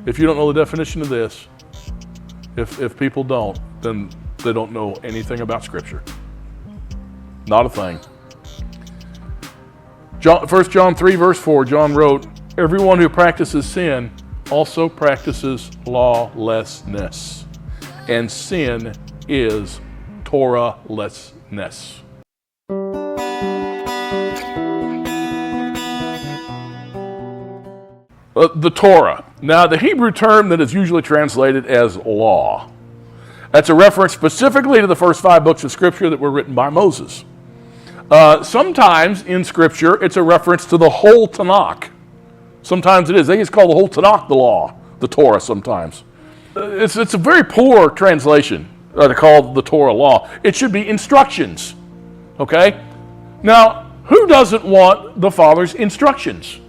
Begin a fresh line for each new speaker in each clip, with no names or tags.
If you don't know the definition of this, if people don't, then they don't know anything about Scripture. Not a thing. 1 John 3, verse 4, John wrote, "Everyone who practices sin also practices lawlessness, and sin is Torah-lessness." The Torah. Now, the Hebrew term that is usually translated as law. That's a reference specifically to the first 5 books of Scripture that were written by Moses. Sometimes in Scripture, it's a reference to the whole Tanakh. Sometimes it is. They just call the whole Tanakh the law, the Torah sometimes. It's a very poor translation to call the Torah law. It should be instructions, okay? Now, who doesn't want the Father's instructions?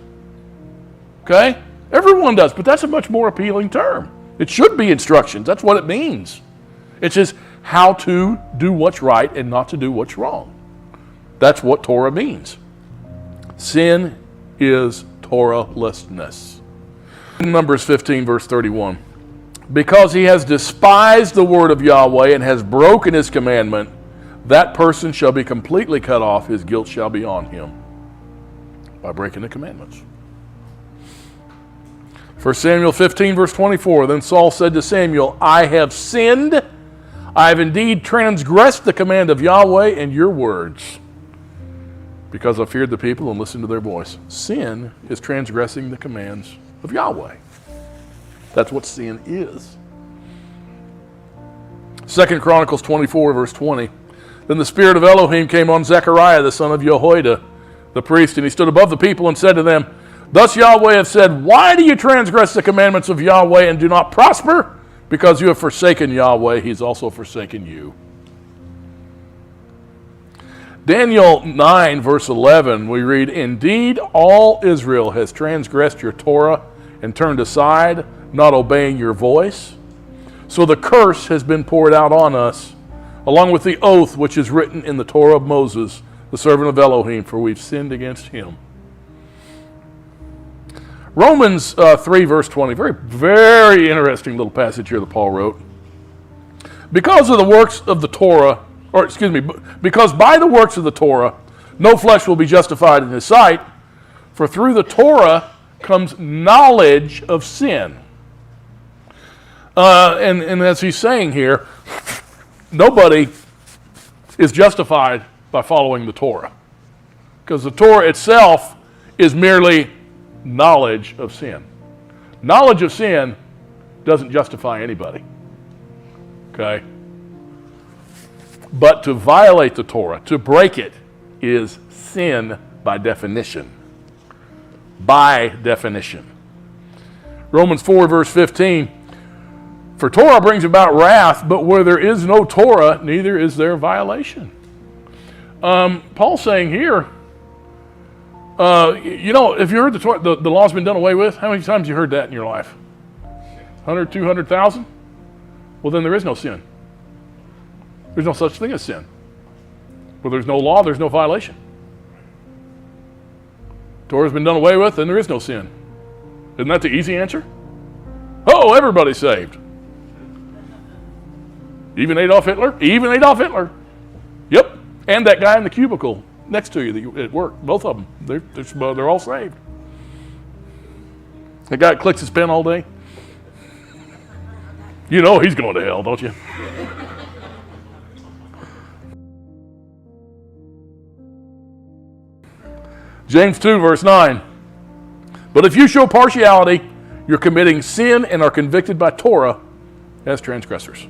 Okay? Everyone does, but that's a much more appealing term. It should be instructions. That's what it means. It says how to do what's right and not to do what's wrong. That's what Torah means. Sin is Torah-lessness. Numbers 15, verse 31. Because he has despised the word of Yahweh and has broken his commandment, that person shall be completely cut off. His guilt shall be on him by breaking the commandments. 1 Samuel 15, verse 24, then Saul said to Samuel, I have sinned. I have indeed transgressed the command of Yahweh and your words, because I feared the people and listened to their voice. Sin is transgressing the commands of Yahweh. That's what sin is. 2 Chronicles 24, verse 20. Then the spirit of Elohim came on Zechariah, the son of Jehoiada, the priest, and he stood above the people and said to them, Thus Yahweh hath said, Why do you transgress the commandments of Yahweh and do not prosper? Because you have forsaken Yahweh, he's also forsaken you. Daniel 9, verse 11, we read, Indeed, all Israel has transgressed your Torah and turned aside, not obeying your voice. So the curse has been poured out on us, along with the oath which is written in the Torah of Moses, the servant of Elohim, for we've sinned against him. Romans 3, verse 20, very, very interesting little passage here that Paul wrote. Because of the works of the Torah, because by the works of the Torah, no flesh will be justified in his sight, for through the Torah comes knowledge of sin. And as he's saying here, nobody is justified by following the Torah, because the Torah itself is merely knowledge of sin. Knowledge of sin doesn't justify anybody. Okay? But to violate the Torah, to break it, is sin by definition. By definition. Romans 4, verse 15. For Torah brings about wrath, but where there is no Torah, neither is there violation. Paul's saying here, if you heard the Torah, the law's been done away with, how many times have you heard that in your life? 100, 200,000? Well, then there is no sin. There's no such thing as sin. Where there's no law, there's no violation. Torah's been done away with, then there is no sin. Isn't that the easy answer? Oh, everybody's saved. Even Adolf Hitler? Even Adolf Hitler. Yep. And that guy in the cubicle next to you at work. Both of them. They're all saved. The guy that clicks his pen all day. You know he's going to hell, don't you? James 2, verse 9. But if you show partiality, you're committing sin and are convicted by Torah as transgressors.